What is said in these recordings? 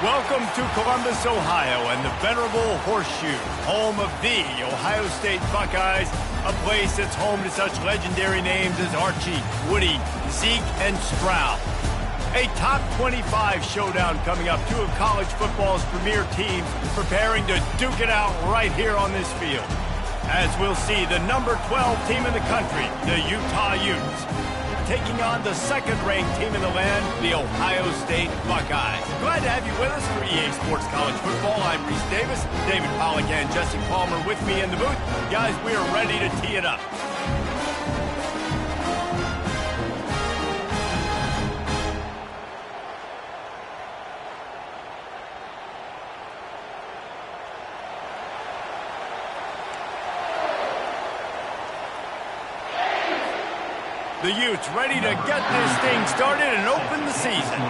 Welcome to Columbus, Ohio, and the venerable Horseshoe, home of the Ohio State Buckeyes, a place that's home to such legendary names as Archie, Woody, Zeke, and Stroud. A top 25 showdown coming up, two of college football's premier teams preparing to duke it out right here on this field. As we'll see, the number 12 team in the country, the Utah Utes, taking on the second-ranked team in the land, the Ohio State Buckeyes. Glad to have you with us for EA Sports College Football. I'm Reese Davis, David Pollack and Jesse Palmer with me in the booth. Guys, we are ready to tee it up. The Utes ready to get this thing started and open the season.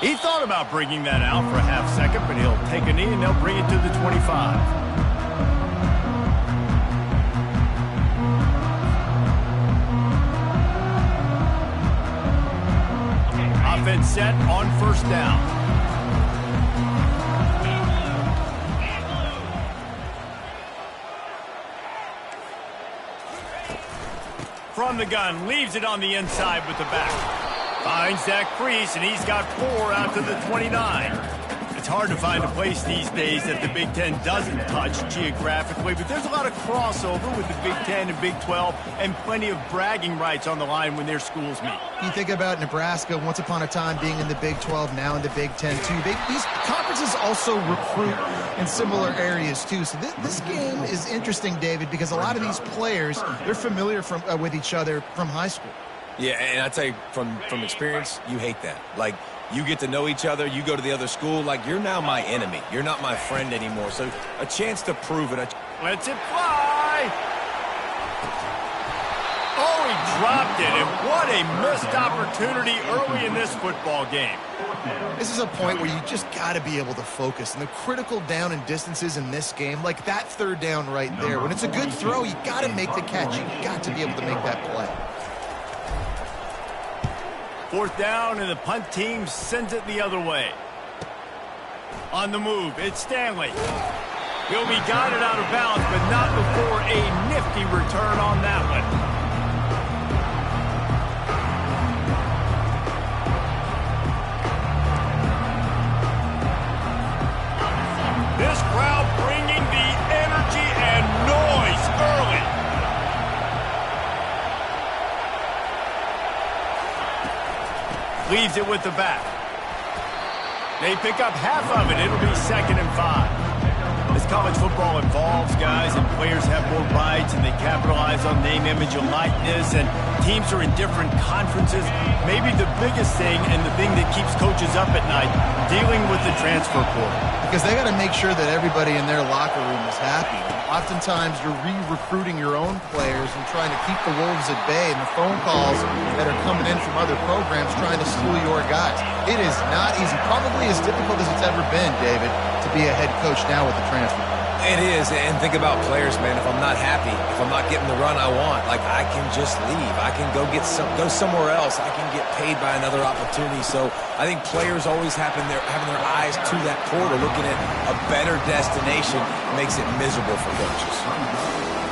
He thought about bringing that out for a half second, but he'll take a knee and they'll bring it to the 25. Offense set on first down. From the gun, leaves it on the inside with the back. Finds that crease, and he's got 4 out to the 29. It's hard to find a place these days that the Big Ten doesn't touch geographically, but there's a lot of crossover with the Big Ten and Big 12, and plenty of bragging rights on the line when their schools meet. You think about Nebraska once upon a time being in the Big 12, now in the Big 10 too. These conferences also recruit in similar areas too. So this game is interesting, David, because a lot of these players, they're familiar with each other from high school. Yeah, and I tell you, from experience, you hate that. Like, you get to know each other, you go to the other school, like, you're now my enemy. You're not my friend anymore. So a chance to prove it. Lets it fly. Oh, he dropped it, and what a missed opportunity early in this football game. This is a point where you just got to be able to focus. And the critical down and distances in this game, like that third down right there, when it's a good throw, you got to make the catch. You got to be able to make that play. Fourth down, and the punt team sends it the other way. On the move, it's Stanley. He'll be guided out of bounds, but not before a nifty return on that one. This crowd bringing the energy and noise early. Leaves it with the back. They pick up half of it. It'll be 2nd and 5. As college football evolves, guys, and players have more rights and they capitalize on name, image, and likeness, and teams are in different conferences, maybe the biggest thing and the thing that keeps coaches up at night, dealing with the transfer portal. Because they got to make sure that everybody in their locker room is happy. Oftentimes, you're re-recruiting your own players and trying to keep the wolves at bay, and the phone calls that are coming in from other programs trying to steal your guys. It is not easy. Probably as difficult as it's ever been, David, to be a head coach now with the transfer. It is, and think about players, man. If I'm not happy, if I'm not getting the run I want, like, I can just leave. I can go somewhere else. I can get paid by another opportunity. So I think players always having their eyes to that portal, looking at a better destination, makes it miserable for coaches.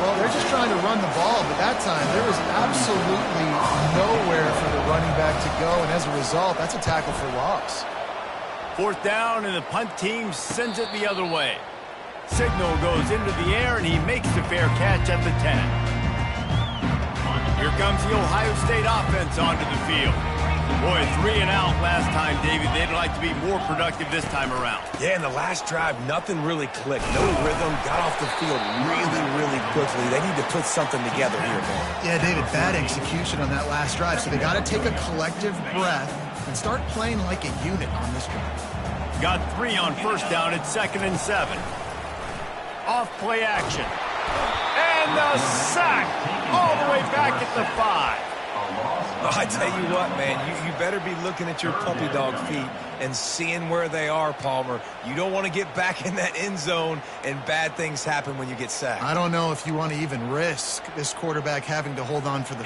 Well, they're just trying to run the ball, but that time there was absolutely nowhere for the running back to go, and as a result, that's a tackle for loss. Fourth down, and the punt team sends it the other way. Signal goes into the air, and he makes the fair catch at the 10. Here comes the Ohio State offense onto the field. Boy, 3 and out last time, David. They'd like to be more productive this time around. Yeah, in the last drive, nothing really clicked. No rhythm, got off the field really, really quickly. They need to put something together here, man. Yeah, David, bad execution on that last drive, so they got to take a collective breath and start playing like a unit on this drive. Got 3 on first down at 2nd and 7. Off play action. And the sack all the way back at the 5. Well, I tell you what, man, you better be looking at your puppy dog feet and seeing where they are, Palmer. You don't want to get back in that end zone and bad things happen when you get sacked. I don't know if you want to even risk this quarterback having to hold on to the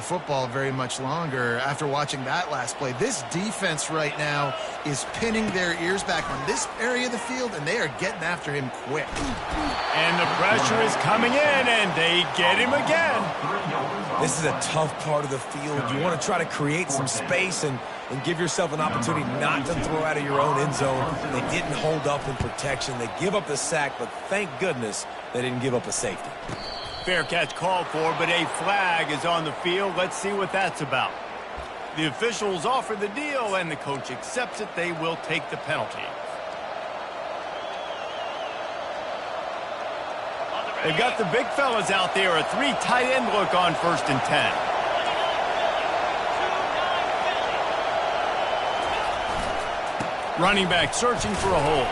football very much longer after watching that last play. This defense right now is pinning their ears back on this area of the field, and they are getting after him quick. And the pressure is coming in, and they get him again. This is a tough part of the field. You want to try to create some space and give yourself an opportunity not to throw out of your own end zone. They didn't hold up in protection. They give up the sack, but thank goodness they didn't give up a safety. Fair catch called for, but a flag is on the field. Let's see what that's about. The officials offer the deal, and the coach accepts it. They will take the penalty. They've got the big fellas out there. A 3 tight end look on 1st and 10. Running back searching for a hole.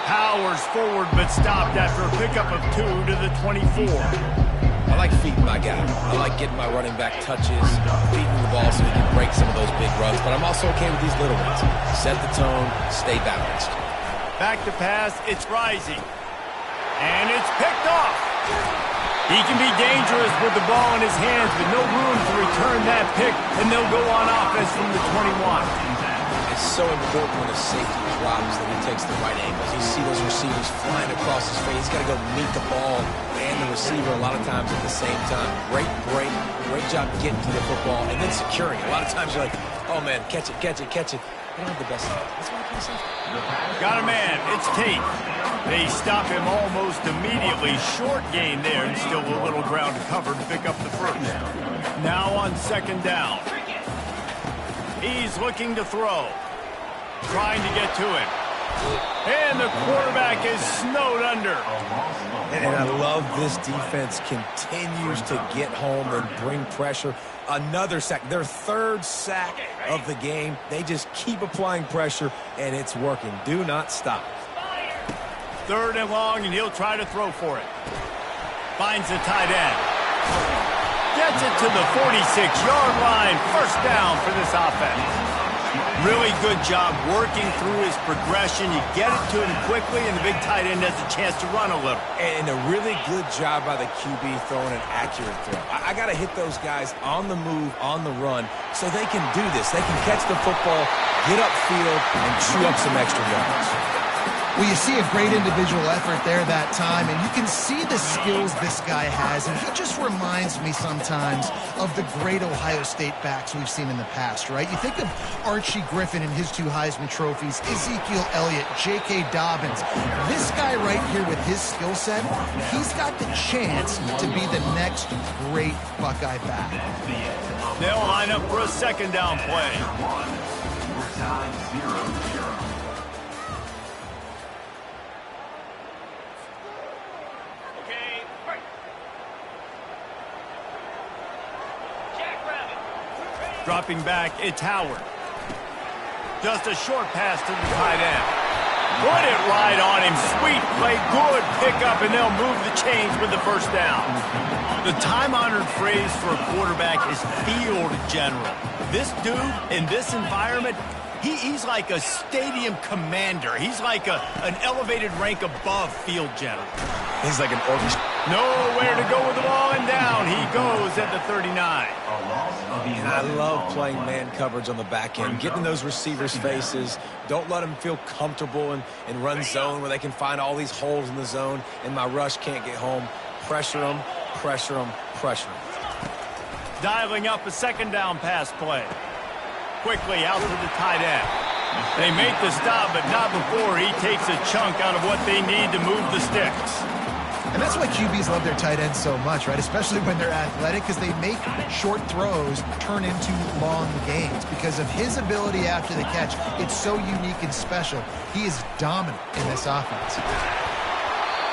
Powers forward but stopped after a pickup of 2 to the 24. I like feeding my guy. I like getting my running back touches, feeding the ball so he can break some of those big runs, but I'm also okay with these little ones. Set the tone, stay balanced. Back to pass, it's Rising. And it's picked off. He can be dangerous with the ball in his hands, but no room to return that pick, and they'll go on offense from the 21. It's so important when a safety drops that he takes the right angles. You see those receivers flying across his face. He's got to go meet the ball and the receiver a lot of times at the same time. Great break, great job getting to the football and then securing it. A lot of times you're like, oh man, catch it, catch it, catch it. They don't have the best. That's why I play safety. Got a man, it's Tate. They stop him almost immediately. Short gain there, and still a little ground to cover to pick up the first. Now on 2nd down. He's looking to throw. Trying to get to him. And the quarterback is snowed under. And I love this defense continues to get home and bring pressure. Another sack, their 3rd sack of the game. They just keep applying pressure, and it's working. Do not stop. 3rd and long, and he'll try to throw for it. Finds the tight end. Gets it to the 46-yard line. 1st down for this offense. Really good job working through his progression. You get it to him quickly, and the big tight end has a chance to run a little. And a really good job by the QB throwing an accurate throw. I got to hit those guys on the move, on the run, so they can do this. They can catch the football, get upfield, and chew up some extra yards. Well, you see a great individual effort there that time, and you can see the skills this guy has, and he just reminds me sometimes of the great Ohio State backs we've seen in the past, right? You think of Archie Griffin and his 2 Heisman trophies, Ezekiel Elliott, J.K. Dobbins. This guy right here with his skill set, he's got the chance to be the next great Buckeye back. They'll line up for a 2nd down play. Dropping back, it's Howard. Just a short pass to the tight end. Put it right on him. Sweet play, good pickup, and they'll move the chains with the 1st down. The time-honored phrase for a quarterback is field general. This dude, in this environment, he's like a stadium commander. He's like an elevated rank above field general. He's like an orchestra. Nowhere to go with the ball, and down he goes at the 39. And I love playing man coverage on the back end, getting those receivers' faces. Don't let them feel comfortable and run zone where they can find all these holes in the zone, and my rush can't get home. Pressure them, pressure them, pressure them. Dialing up a 2nd down pass play. Quickly out to the tight end. They make the stop, but not before he takes a chunk out of what they need to move the sticks. And that's why QBs love their tight ends so much, right? Especially when they're athletic, because they make short throws turn into long gains. Because of his ability after the catch, it's so unique and special. He is dominant in this offense.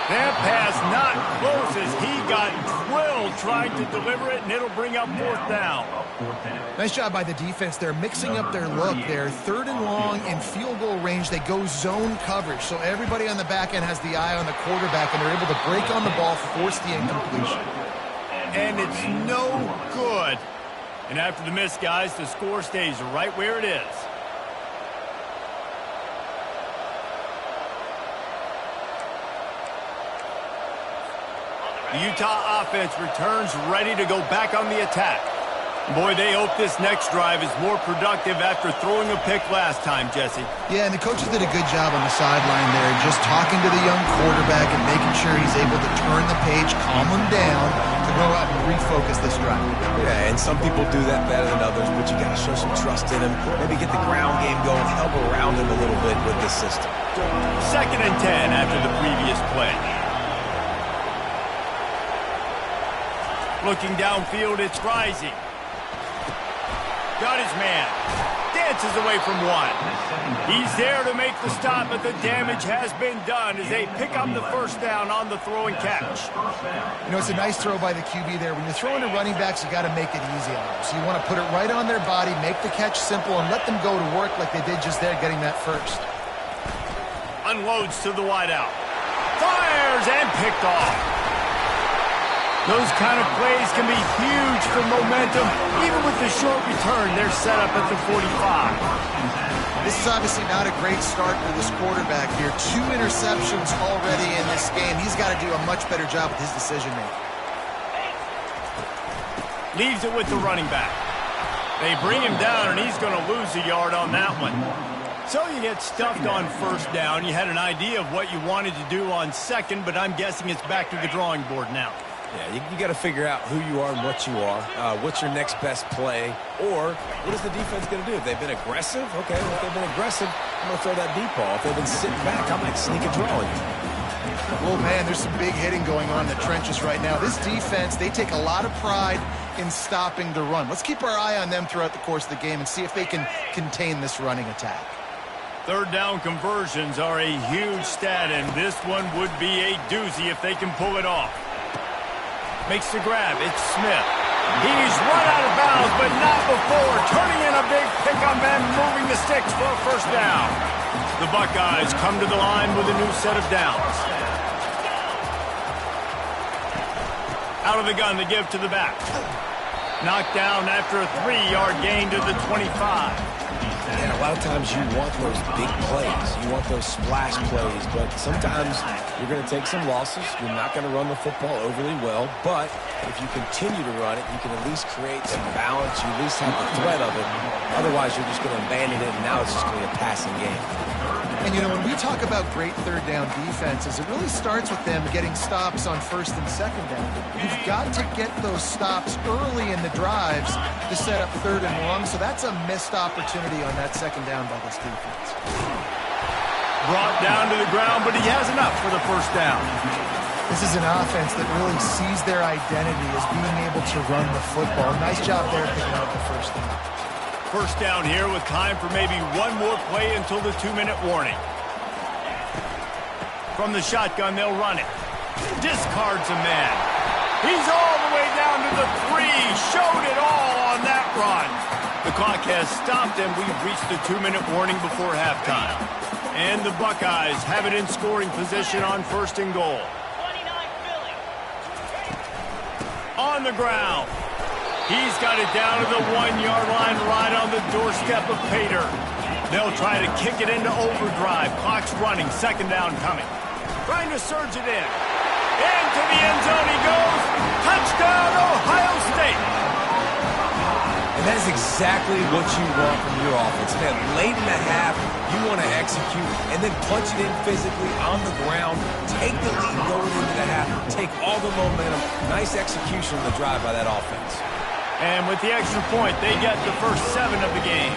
That pass not close as he got drilled trying to deliver it, and it'll bring up 4th down. Nice job by the defense. They're mixing up their look. They're 3rd and long in field goal range. They go zone coverage, so everybody on the back end has the eye on the quarterback, and they're able to break on the ball, force the incompletion. And it's no good. And after the miss, guys, the score stays right where it is. The Utah offense returns ready to go back on the attack. Boy, they hope this next drive is more productive after throwing a pick last time, Jesse. Yeah, and the coaches did a good job on the sideline there, just talking to the young quarterback and making sure he's able to turn the page, calm him down, to go out and refocus this drive. Yeah, and some people do that better than others, but you got to show some trust in him. Maybe get the ground game going, help around him a little bit with this system. 2nd and 10 after the previous play. Looking downfield, it's Rising. Got his man. Dances away from one. He's there to make the stop, but the damage has been done as they pick up the first down on the throw and catch. You know, it's a nice throw by the QB there. When you're throwing to running backs, you got to make it easy on them. So you want to put it right on their body, make the catch simple, and let them go to work like they did just there, getting that first. Unloads to the wideout. Fires and picked off. Those kind of plays can be huge for momentum. Even with the short return, they're set up at the 45. This is obviously not a great start for this quarterback here. 2 interceptions already in this game. He's got to do a much better job with his decision-making. Leaves it with the running back. They bring him down, and he's going to lose a yard on that one. So you get stuffed on first down. You had an idea of what you wanted to do on second, but I'm guessing it's back to the drawing board now. Yeah, you got to figure out who you are and what you are. What's your next best play? Or what is the defense going to do? If they've been aggressive, okay, well, if they've been aggressive, I'm going to throw that deep ball. If they've been sitting back, I might sneak a draw on you. Oh, man, there's some big hitting going on in the trenches right now. This defense, they take a lot of pride in stopping the run. Let's keep our eye on them throughout the course of the game and see if they can contain this running attack. 3rd down conversions are a huge stat, and this one would be a doozy if they can pull it off. Makes the grab. It's Smith. He's run out of bounds, but not before. Turning in a big pick on them, moving the sticks for a first down. The Buckeyes come to the line with a new set of downs. Out of the gun, they give to the back. Knocked down after a 3-yard gain to the 25. And a lot of times you want those big plays. You want those splash plays, but sometimes you're going to take some losses. You're not going to run the football overly well, but if you continue to run it, you can at least create some balance. You at least have the threat of it. Otherwise, you're just going to abandon it, and now it's just going to be a passing game. And, you know, when we talk about great 3rd down defenses, it really starts with them getting stops on 1st and 2nd down. You've got to get those stops early in the drives to set up 3rd and long, so that's a missed opportunity on that 2nd down by this defense. Brought down to the ground, but he has enough for the first down. This is an offense that really sees their identity as being able to run the football. Nice job there picking up the first down. First down here with time for maybe one more play until the 2-minute warning. From the shotgun, they'll run it. Discards a man. He's all the way down to the 3. Showed it all on that run. The clock has stopped, and we've reached the 2-minute warning before halftime. And the Buckeyes have it in scoring position on 1st and goal. On the ground. He's got it down to the 1-yard line right on the doorstep of Pater. They'll try to kick it into overdrive. Clock's running. 2nd down coming. Trying to surge it in. Into the end zone he goes. Touchdown, Ohio State. And that is exactly what you want from your offense. Man, late in the half, you want to execute and then punch it in physically on the ground. Take the lead going into the half. Take all the momentum. Nice execution of the drive by that offense. And with the extra point, they get the first 7 of the game.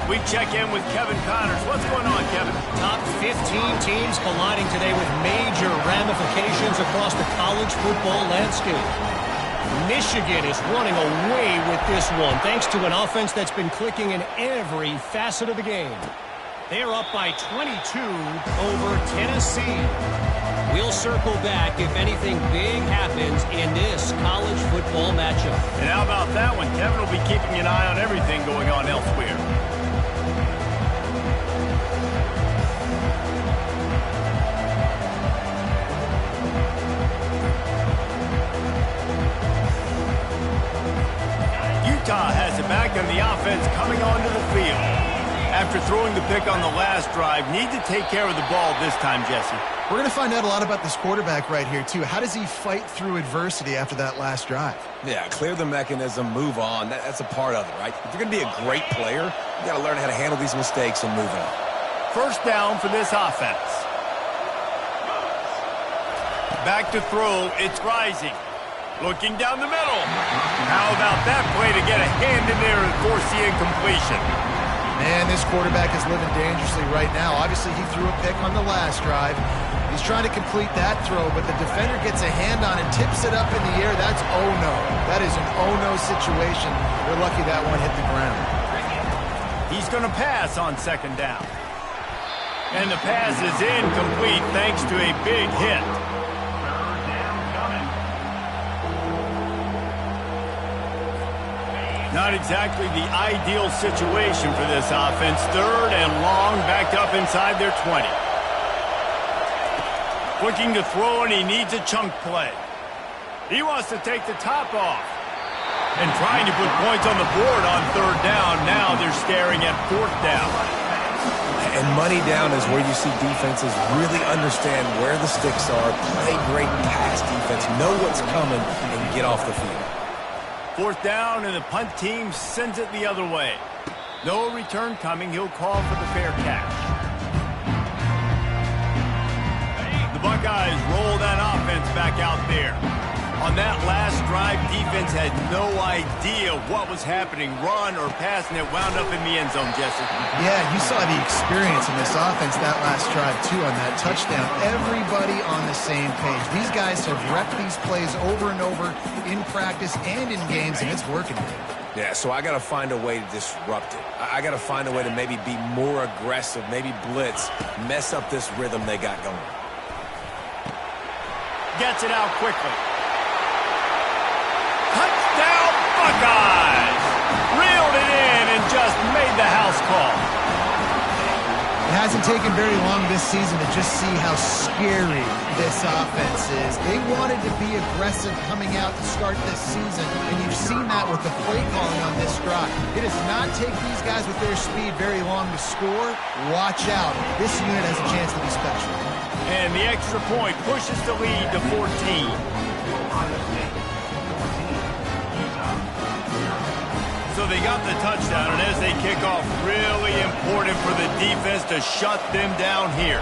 We check in with Kevin Connors. What's going on, Kevin? Top 15 teams colliding today with major ramifications across the college football landscape. Michigan is running away with this one, thanks to an offense that's been clicking in every facet of the game. They're up by 22 over Tennessee. We'll circle back if anything big happens in this college football matchup. And how about that one? Kevin will be keeping an eye on everything going on elsewhere. Utah has it back, and the offense coming onto the field. After throwing the pick on the last drive, need to take care of the ball this time, Jesse. We're going to find out a lot about this quarterback right here, too. How does he fight through adversity after that last drive? Yeah, clear the mechanism, move on. That's a part of it, right? If you're going to be a great player, you got to learn how to handle these mistakes and move on. First down for this offense. Back to throw, it's Rising. Looking down the middle. How about that play to get a hand in there and force the incompletion? Man, this quarterback is living dangerously right now. Obviously, he threw a pick on the last drive. He's trying to complete that throw, but the defender gets a hand on it, tips it up in the air. That's oh-no. That is an oh-no situation. They're lucky that one hit the ground. He's going to pass on second down. And the pass is incomplete thanks to a big hit. Not exactly the ideal situation for this offense. Third and long, backed up inside their 20. Looking to throw, and he needs a chunk play. He wants to take the top off. And trying to put points on the board on third down. Now they're staring at fourth down. And money down is where you see defenses really understand where the sticks are, play great pass defense, know what's coming, and get off the field. Fourth down, and the punt team sends it the other way. No return coming. He'll call for the fair catch. The Buckeyes roll that offense back out there. On that last drive, defense had no idea what was happening. Run or pass, and it wound up in the end zone, Jesse. Yeah, you saw the experience in this offense that last drive, too, on that touchdown. Everybody on the same page. These guys have repped these plays over and over in practice and in games, and it's working. Yeah, so I got to find a way to disrupt it. I got to find a way to maybe be more aggressive, maybe blitz, mess up this rhythm they got going. Gets it out quickly. Touchdown, Buckeyes! Reeled it in and just made the house call. It hasn't taken very long this season to just see how scary this offense is. They wanted to be aggressive coming out to start this season, and you've seen that with the play calling on this drive. It does not take these guys with their speed very long to score. Watch out. This unit has a chance to be special. And the extra point pushes the lead to 14. So they got the touchdown, and as they kick off, really important for the defense to shut them down here.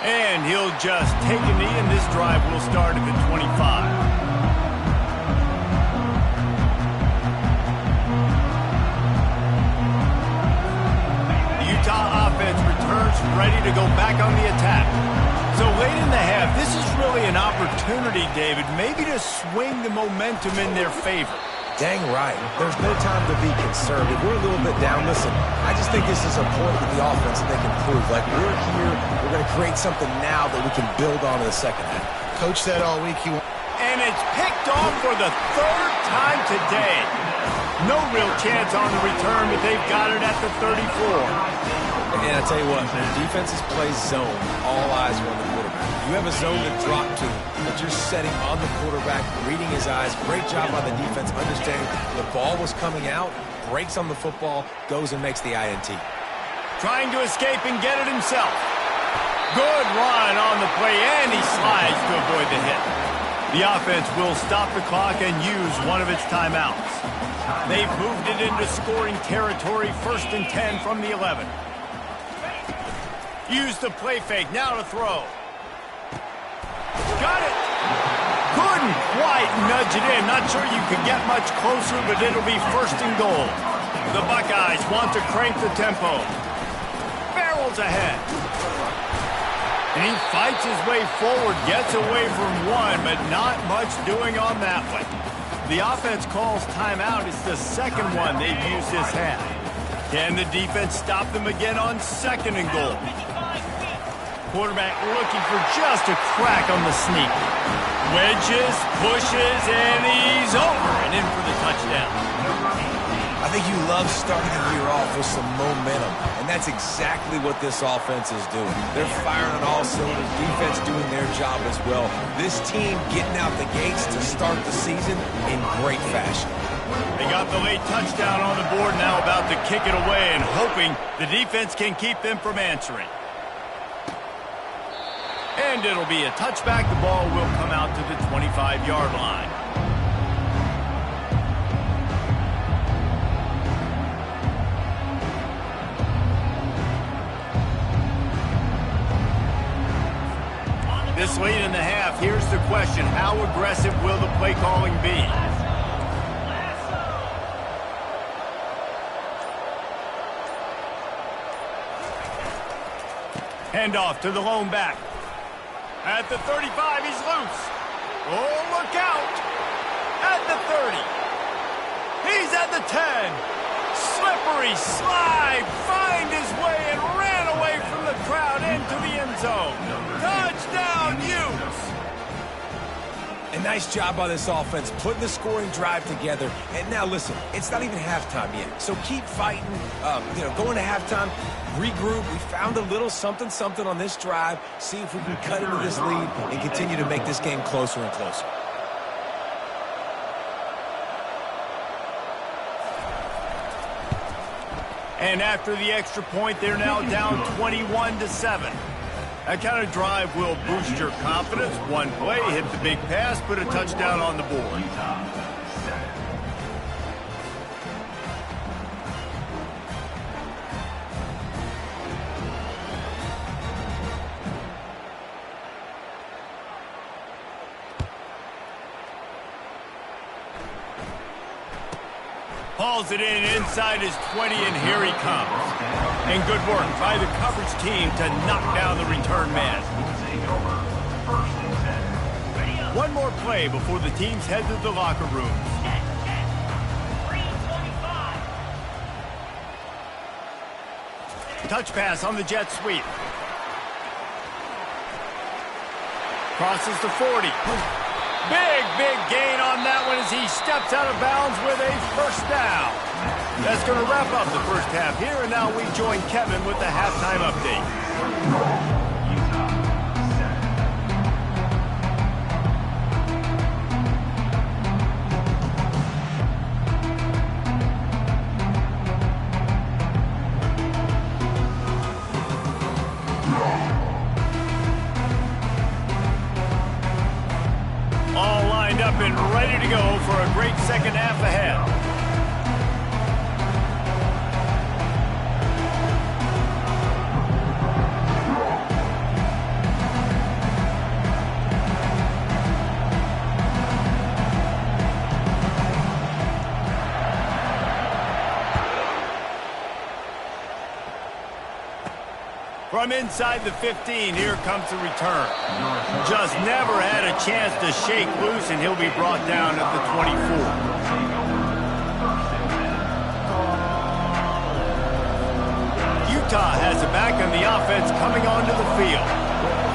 And he'll just take a knee, and this drive will start at the 25. Utah offense returns ready to go back on the attack. So late in the half, this is really an opportunity, David, maybe to swing the momentum in their favor. Dang right. There's no time to be conservative. We're a little bit down. Listen, I just think this is a point with the offense that they can prove. Like, we're here, we're going to create something now that we can build on in the second half. Coach said all week he... And it's picked off for the third time today. No real chance on the return, but they've got it at the 34. And I tell you what, when defenses play zone, all eyes are on the quarterback. You have a zone to drop to, but you're setting on the quarterback, reading his eyes. Great job by the defense, understanding the ball was coming out, breaks on the football, goes and makes the INT. Trying to escape and get it himself. Good run on the play, and he slides to avoid the hit. The offense will stop the clock and use one of its timeouts. They've moved it into scoring territory, 1st and 10 from the 11. Use the play fake, now to throw. Got it! Couldn't quite nudge it in. Not sure you could get much closer, but it'll be 1st and goal. The Buckeyes want to crank the tempo. Barrels ahead. And he fights his way forward, gets away from one, but not much doing on that one. The offense calls timeout. It's the second one they've used this half. Can the defense stop them again on 2nd and goal? Quarterback looking for just a crack on the sneak. Wedges, pushes, and he's over and in for the touchdown. I I think you love starting the year off with some momentum, and that's exactly what this offense is doing. They're firing on all cylinders, defense doing their job as well. This team getting out the gates to start the season in great fashion. They got the late touchdown on the board, now about to kick it away and hoping the defense can keep them from answering. And it'll be a touchback. The ball will come out to the 25-yard line. This late in the half, here's the question. How aggressive will the play calling be? Handoff to the lone back. At the 35, he's loose. Oh, look out. At the 30. He's at the 10. Slippery slide. Find his way and ran away from the crowd into the end zone. Touchdown, Utes. A nice job by this offense, putting the scoring drive together. And now, listen, it's not even halftime yet. So keep fighting, going to halftime, regroup. We found a little something on this drive. See if we can cut into this lead and continue to make this game closer and closer. And after the extra point, they're now down 21-7. That kind of drive will boost your confidence. One play, hit the big pass, put a touchdown on the board. Hauls it in inside his 20, and here he comes. And good work by the coverage team to knock down the return man. One more play before the teams head to the locker room. Touch pass on the jet sweep. Crosses the 40. Big gain on that one as he steps out of bounds with a first down. That's going to wrap up the first half here, and now we join Kevin with the halftime update. All lined up and ready to go for a great second half ahead. From inside the 15, here comes the return. Just never had a chance to shake loose, and he'll be brought down at the 24. Utah has it back, and the offense coming onto the field.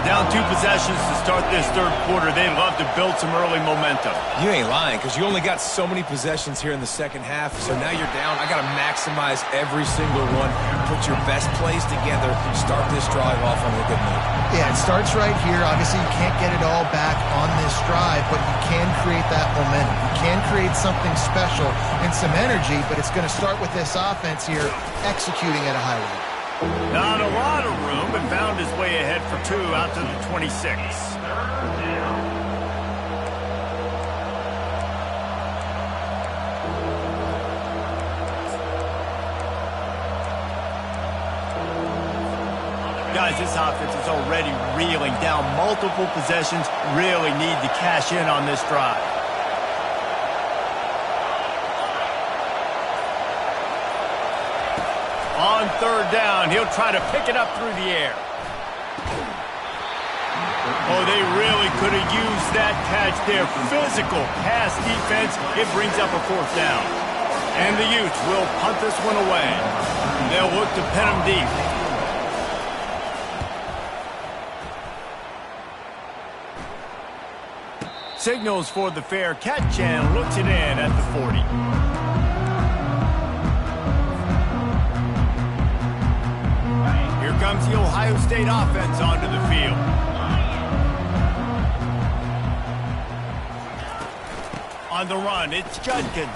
Down 2 possessions to start this third quarter. They'd love to build some early momentum. You ain't lying, because you only got so many possessions here in the second half, so now you're down. I got to maximize every single one. Put your best plays together. Start this drive off on a good note. Yeah, it starts right here. Obviously, you can't get it all back on this drive, but you can create that momentum. You can create something special and some energy, but it's going to start with this offense here executing at a high level. Not a lot of room, but found his way ahead for 2 out to the 26. Guys, this offense is already reeling down multiple possessions. Really need to cash in on this drive. On third down, he'll try to pick it up through the air. Oh, they really could have used that catch there. Physical pass defense. It brings up a 4th down. And the Utes will punt this one away. They'll look to pin him deep. Signals for the fair catch and looks it in at the 40. comes the Ohio State offense onto the field. On the run, it's Judkins.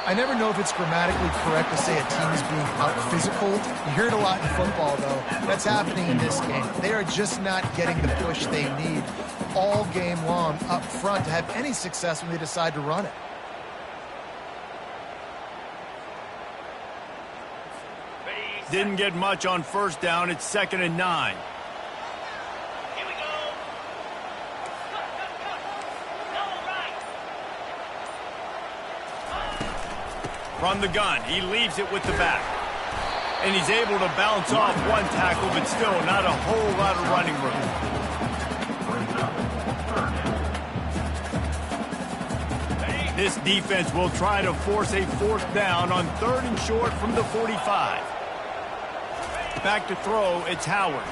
I never know if it's grammatically correct to say a team is being out-physical. You hear it a lot in football, though. That's happening in this game. They are just not getting the push they need all game long up front to have any success when they decide to run it. Didn't get much on first down. It's 2nd and 9. From the gun, he leaves it with the back. And he's able to bounce off one tackle, but still not a whole lot of running room. This defense will try to force a 4th down on 3rd and short from the 45. Back to throw, it's Howard.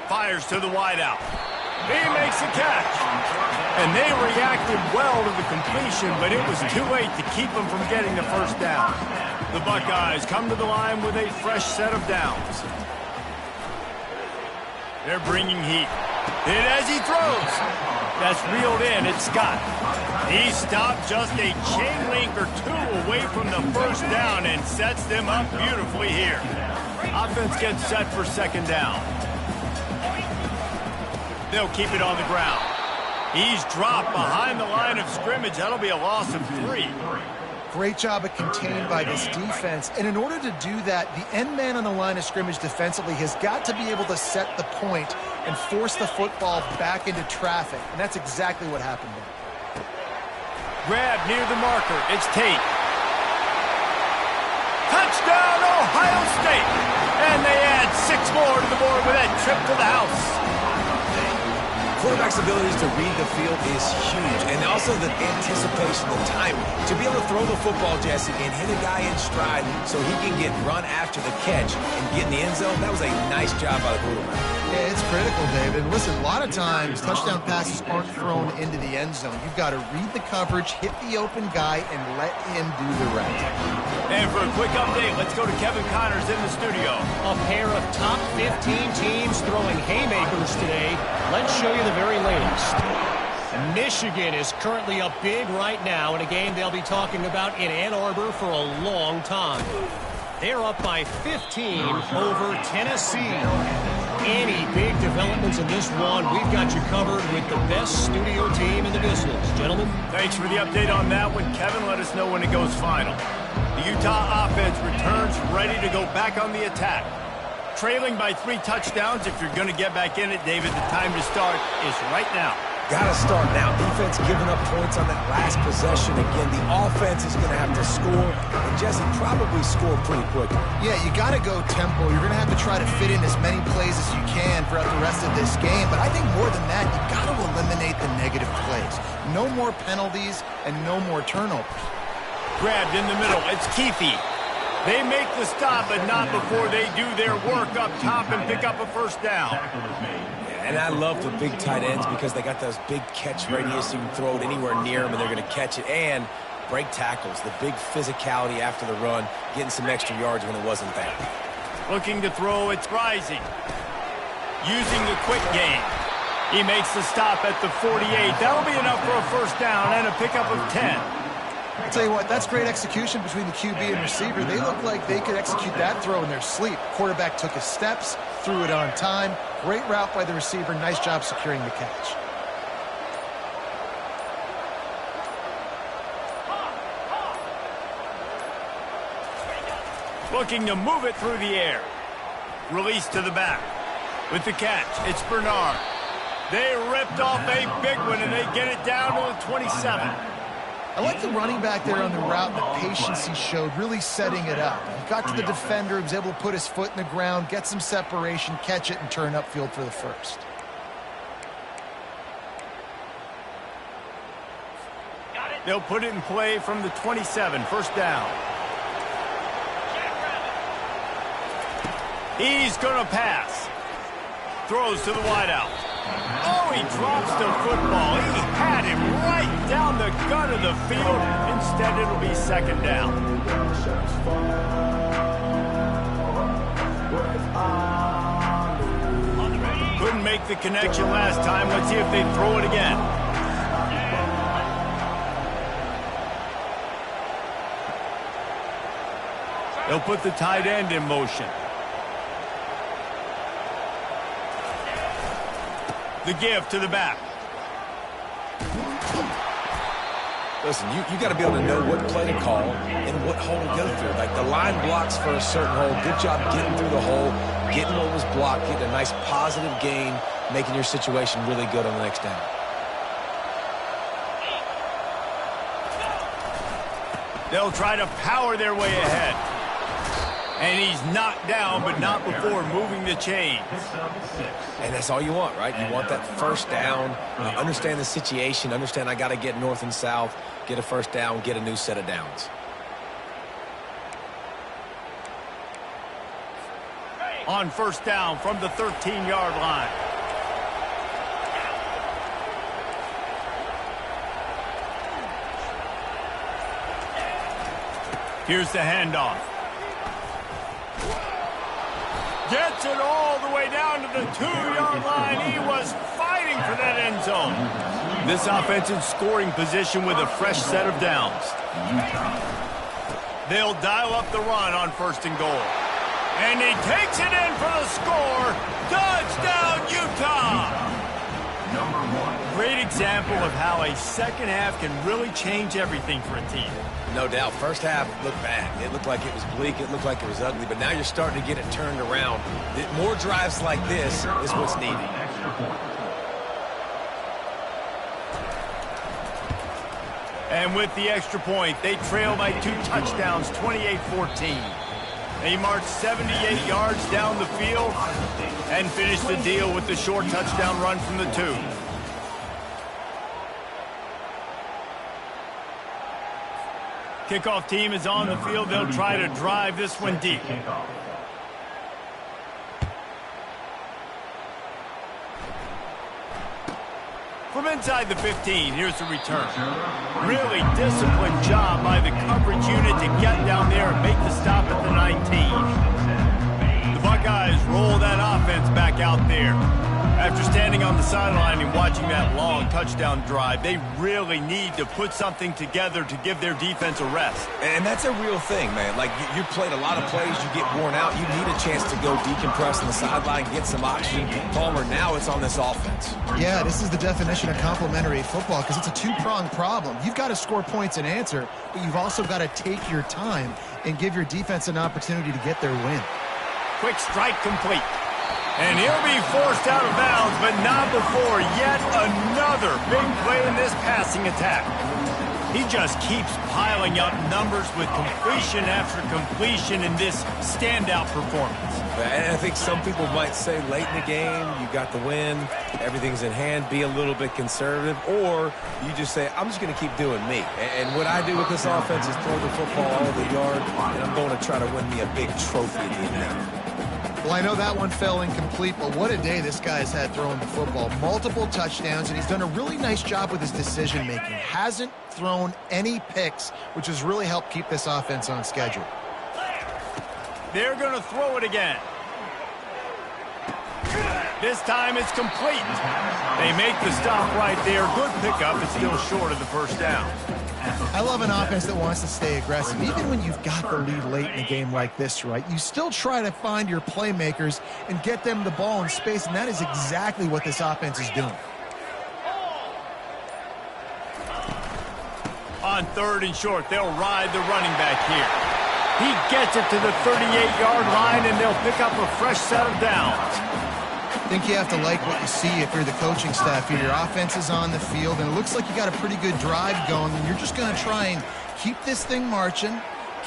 Fires to the wideout. He makes the catch. And they reacted well to the completion, but it was too late to keep them from getting the first down. The Buckeyes come to the line with a fresh set of downs. They're bringing heat. And as he throws, that's reeled in, it's Scott. He stopped just a chain link or two away from the first down and sets them up beautifully here. Offense gets set for 2nd down. They'll keep it on the ground. He's dropped behind the line of scrimmage. That'll be a loss of 3. Great job of contained by this defense. And in order to do that, the end man on the line of scrimmage defensively has got to be able to set the point and force the football back into traffic. And that's exactly what happened there. Grab near the marker. It's Tate. Touchdown, Ohio State! And they add 6 more to the board with that trip to the house. Quarterback's abilities to read the field is huge, and also the anticipation, the timing. To be able to throw the football, Jesse, and hit a guy in stride so he can get run after the catch and get in the end zone, that was a nice job by the quarterback. Yeah, it's critical, David. Listen, a lot of times touchdown passes aren't thrown into the end zone. You've got to read the coverage, hit the open guy, and let him do the rest. And for a quick update, let's go to Kevin Connors in the studio. A pair of top 15 teams throwing haymakers today. Let's show you the very latest. Michigan is currently up big right now in a game they'll be talking about in Ann Arbor for a long time. They're up by 15 over Tennessee. Any big developments in this one, we've got you covered with the best studio team in the business. Gentlemen. Thanks for the update on that one. Kevin, let us know when it goes final. The Utah offense returns ready to go back on the attack. Trailing by 3 touchdowns. If you're going to get back in it, David, the time to start is right now. Gotta start now. Defense giving up points on that last possession. Again, the offense is going to have to score, and Jesse probably score pretty quick. Yeah, you got to go tempo. You're going to have to try to fit in as many plays as you can throughout the rest of this game. But I think more than that, you got to eliminate the negative plays. No more penalties and no more turnovers. Grabbed in the middle. It's Keefe. They make the stop, but not before they do their work up top and pick up a first down. And I love the big tight ends because they got those big catch radius. You can throw it anywhere near them, and they're going to catch it. And break tackles, the big physicality after the run, getting some extra yards when it wasn't there. Looking to throw, it's Rising. Using the quick game. He makes the stop at the 48. That'll be enough for a first down and a pickup of 10. I'll tell you what, that's great execution between the QB and receiver. They look like they could execute that throw in their sleep. Quarterback took his steps, threw it on time. Great route by the receiver. Nice job securing the catch. Looking to move it through the air. Release to the back. With the catch, it's Bernard. They ripped off a big one, and they get it down to the 27. I like the running back there on the route, the patience he showed, really setting it up. He got to the defender, he was able to put his foot in the ground, get some separation, catch it, and turn upfield for the first. They'll put it in play from the 27, first down. He's going to pass. Throws to the wideout. Oh, he drops the football. He had him right down the gut of the field. Instead, it'll be second down. make the connection last time. Let's see if they throw it again. They'll put the tight end in motion. The give to the back. Listen, you got to be able to know what play to call and what hole to go through. Like the line blocks for a certain hole. Good job getting through the hole, getting what was blocked, getting a nice positive gain, making your situation really good on the next down. They'll try to power their way ahead. And he's knocked down, but not before moving the chains. And that's all you want, right? You want that first down, understand the situation, understand I got to get north and south, get a first down, get a new set of downs. On first down from the 13-yard line. Here's the handoff. Gets it all the way down to the 2-yard line. He was fighting for that end zone. This offense in scoring position with a fresh set of downs. They'll dial up the run on first and goal. And he takes it in for the score. Touchdown, Utah! Great example of how a second half can really change everything for a team. No doubt. First half looked bad. It looked like it was bleak. It looked like it was ugly. But now you're starting to get it turned around. More drives like this is what's needed. And with the extra point, they trail by 2 touchdowns, 28-14. They march 78 yards down the field and finish the deal with the short touchdown run from the 2. Kickoff team is on the field. They'll try to drive this one deep. From inside the 15, here's the return. Really disciplined job by the coverage unit to get down there and make the stop at the 19. The Buckeyes roll that offense back out there. After standing on the sideline and watching that long touchdown drive, they really need to put something together to give their defense a rest. And that's a real thing, man. Like, you played a lot of plays, you get worn out, you need a chance to go decompress on the sideline, get some oxygen. Palmer, now it's on this offense. Yeah, this is the definition of complementary football because it's a two-pronged problem. You've got to score points and answer, but you've also got to take your time and give your defense an opportunity to get their win. Quick strike complete. And he'll be forced out of bounds, but not before yet another big play in this passing attack. He just keeps piling up numbers with completion after completion in this standout performance. And I think some people might say late in the game, you got the win, everything's in hand, be a little bit conservative, or you just say, I'm just going to keep doing me. And what I do with this offense is throw the football all over the yard, and I'm going to try to win me a big trophy at the end of it. Well, I know that one fell incomplete, but what a day this guy's had throwing the football. Multiple touchdowns, and he's done a really nice job with his decision-making. Hasn't thrown any picks, which has really helped keep this offense on schedule. They're going to throw it again. This time it's complete. They make the stop right there. Good pickup. It's still short of the first down. I love an offense that wants to stay aggressive. Even when you've got the lead late in a game like this, right, you still try to find your playmakers and get them the ball in space, and that is exactly what this offense is doing. On third and short, they'll ride the running back here. He gets it to the 38-yard line, and they'll pick up a fresh set of downs. I think you have to like what you see if you're the coaching staff here. Your offense is on the field, and it looks like you got a pretty good drive going, and you're just going to try and keep this thing marching,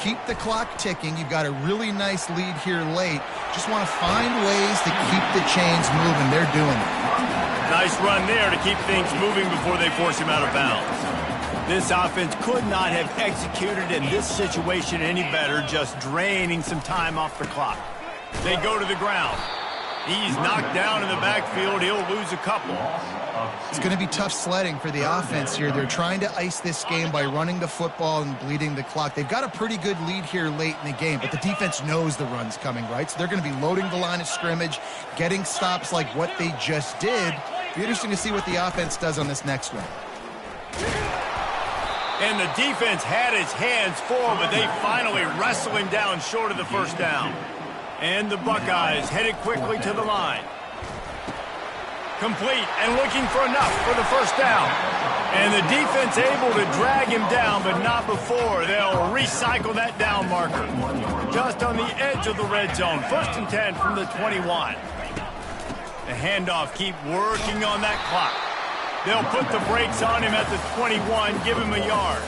keep the clock ticking. You've got a really nice lead here late. Just want to find ways to keep the chains moving. They're doing it. Nice run there to keep things moving before they force him out of bounds. This offense could not have executed in this situation any better, just draining some time off the clock. They go to the ground. He's knocked down in the backfield. He'll lose a couple. It's going to be tough sledding for the offense here. They're trying to ice this game by running the football and bleeding the clock. They've got a pretty good lead here late in the game, but the defense knows the run's coming, right? So they're going to be loading the line of scrimmage, getting stops like what they just did. It'll be interesting to see what the offense does on this next one. And the defense had his hands full, but they finally wrestle him down short of the first down. And the Buckeyes headed quickly to the line. Complete and looking for enough for the first down. And the defense able to drag him down, but not before. They'll recycle that down marker. Just on the edge of the red zone. 1st and 10 from the 21. The handoff, keep working on that clock. They'll put the brakes on him at the 21, give him a yard.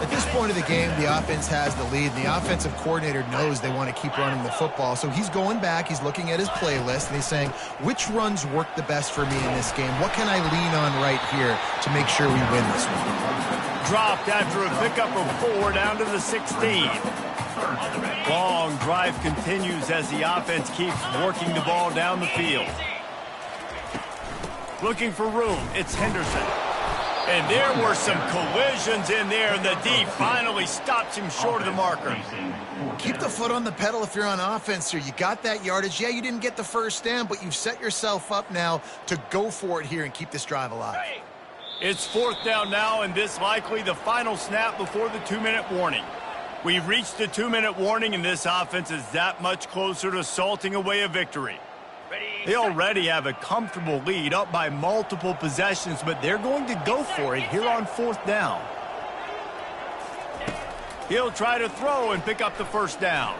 At this point of the game, the offense has the lead. The offensive coordinator knows they want to keep running the football. So he's going back, he's looking at his playlist, and he's saying, which runs work the best for me in this game? What can I lean on right here to make sure we win this one? Dropped after a pickup of 4 down to the 16. Long drive continues as the offense keeps working the ball down the field. Looking for room, it's Henderson. And there were some collisions in there, and the D finally stops him short of the marker. Keep the foot on the pedal if you're on offense here. You got that yardage. Yeah, you didn't get the first down, but you've set yourself up now to go for it here and keep this drive alive. It's 4th down now, and this likely the final snap before the 2-minute warning. We've reached the 2-minute warning, and this offense is that much closer to salting away a victory. They already have a comfortable lead, up by multiple possessions, but they're going to go for it here on 4th down. He'll try to throw and pick up the first down.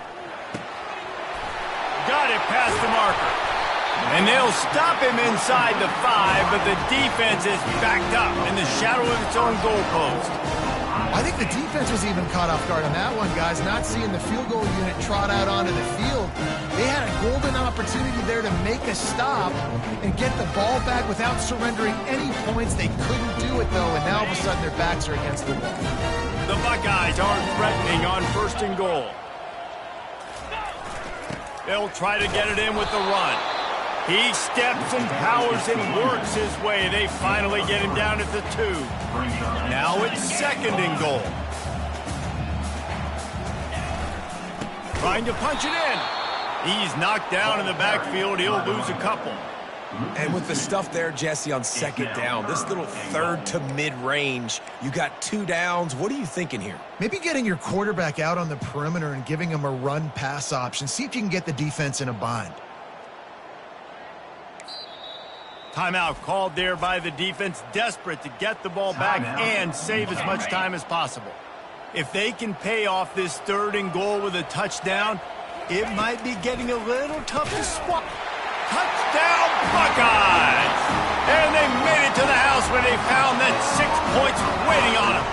Got it past the marker. And they'll stop him inside the 5, but the defense is backed up in the shadow of its own goalpost. I think the defense was even caught off guard on that one, guys. Not seeing the field goal unit trot out onto the field. They had a golden opportunity there to make a stop and get the ball back without surrendering any points. They couldn't do it, though, and now all of a sudden their backs are against the wall. The Buckeyes aren't threatening on 1st and goal. They'll try to get it in with the run. He steps and powers and works his way. They finally get him down at the 2. Now it's 2nd and goal. Trying to punch it in. He's knocked down in the backfield. He'll lose a couple. And with the stuff there, Jesse, on 2nd down, this little 3rd to mid-range, you got 2 downs. What are you thinking here? Maybe getting your quarterback out on the perimeter and giving him a run-pass option. See if you can get the defense in a bind. Timeout called there by the defense, desperate to get the ball back and save as much time as possible. If they can pay off this 3rd and goal with a touchdown, it might be getting a little tough to swap. Touchdown, Buckeyes! And they made it to the house when they found that 6 points waiting on them.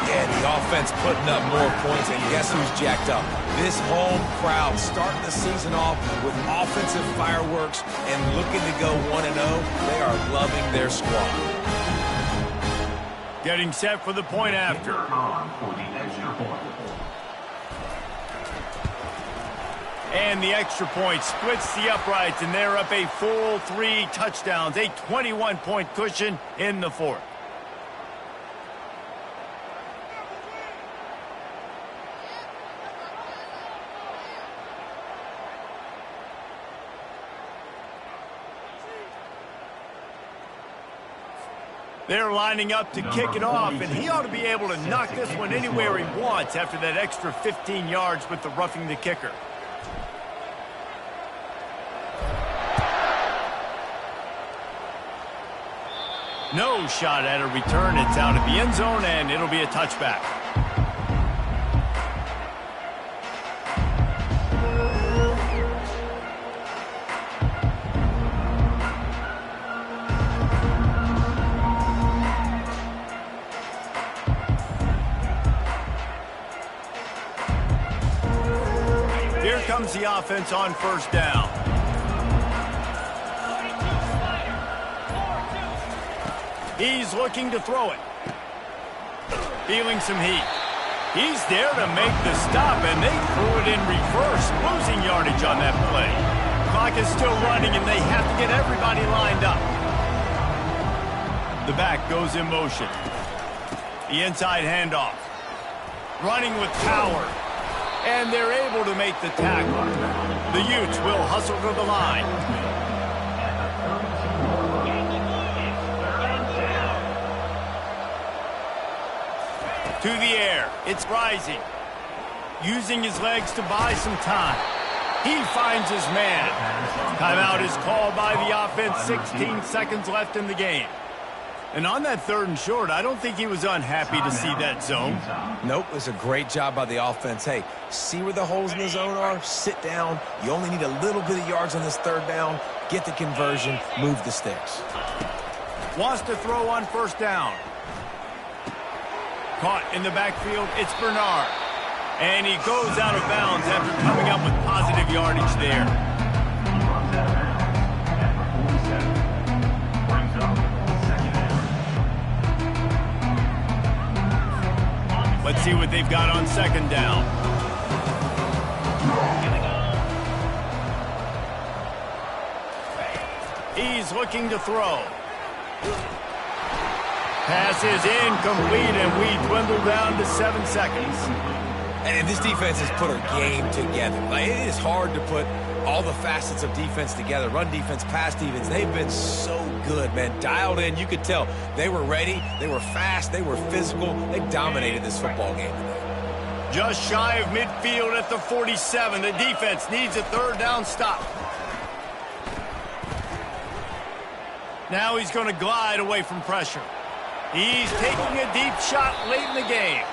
Yeah, the offense putting up more points, and guess who's jacked up? This home crowd starting the season off with offensive fireworks and looking to go 1-0. They are loving their squad. Getting set for the point after. And the extra point splits the uprights, and they're up a full 3 touchdowns, a 21-point cushion in the 4th. They're lining up to kick it off, and he ought to be able to knock this one anywhere he wants after that extra 15 yards with the roughing the kicker. No shot at a return. It's out of the end zone, and it'll be a touchback. Here comes the offense on 1st down. He's looking to throw it. Feeling some heat. He's there to make the stop, and they threw it in reverse, losing yardage on that play. clock is still running, and they have to get everybody lined up. The back goes in motion. The inside handoff. Running with power. And they're able to make the tackle. The Utes will hustle to the line. To the air. It's rising. Using his legs to buy some time. He finds his man. Timeout is called by the offense. 16 seconds left in the game. And on that 3rd and short, I don't think he was unhappy to see that zone. Nope, it was a great job by the offense. Hey, see where the holes in the zone are? Sit down. You only need a little bit of yards on this 3rd down. Get the conversion. Move the sticks. Wants to throw on 1st down. Caught in the backfield, it's Bernard. And he goes out of bounds after coming up with positive yardage there. Let's see what they've got on 2nd down. He's looking to throw. Pass is incomplete, and we dwindle down to 7 seconds. And this defense has put a game together. Like, it is hard to put all the facets of defense together. Run defense, pass defense. They've been so good, man. Dialed in. You could tell they were ready. They were fast. They were physical. They dominated this football game today. Just shy of midfield at the 47. The defense needs a 3rd down stop. Now he's going to glide away from pressure. He's taking a deep shot late in the game.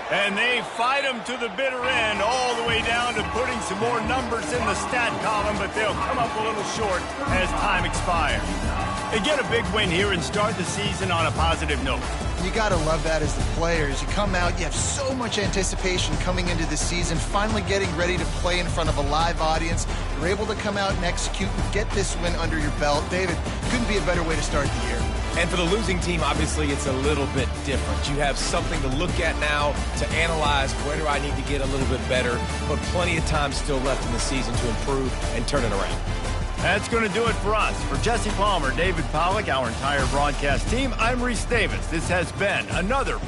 And they fight him to the bitter end, all the way down to putting some more numbers in the stat column, but they'll come up a little short as time expires. They get a big win here and start the season on a positive note. You got to love that as the players. You come out, you have so much anticipation coming into the season, finally getting ready to play in front of a live audience. You're able to come out and execute and get this win under your belt. David, couldn't be a better way to start the year. And for the losing team, obviously, it's a little bit different. You have something to look at now to analyze where do I need to get a little bit better, but plenty of time still left in the season to improve and turn it around. That's going to do it for us. For Jesse Palmer, David Pollack, our entire broadcast team, I'm Reese Davis. This has been another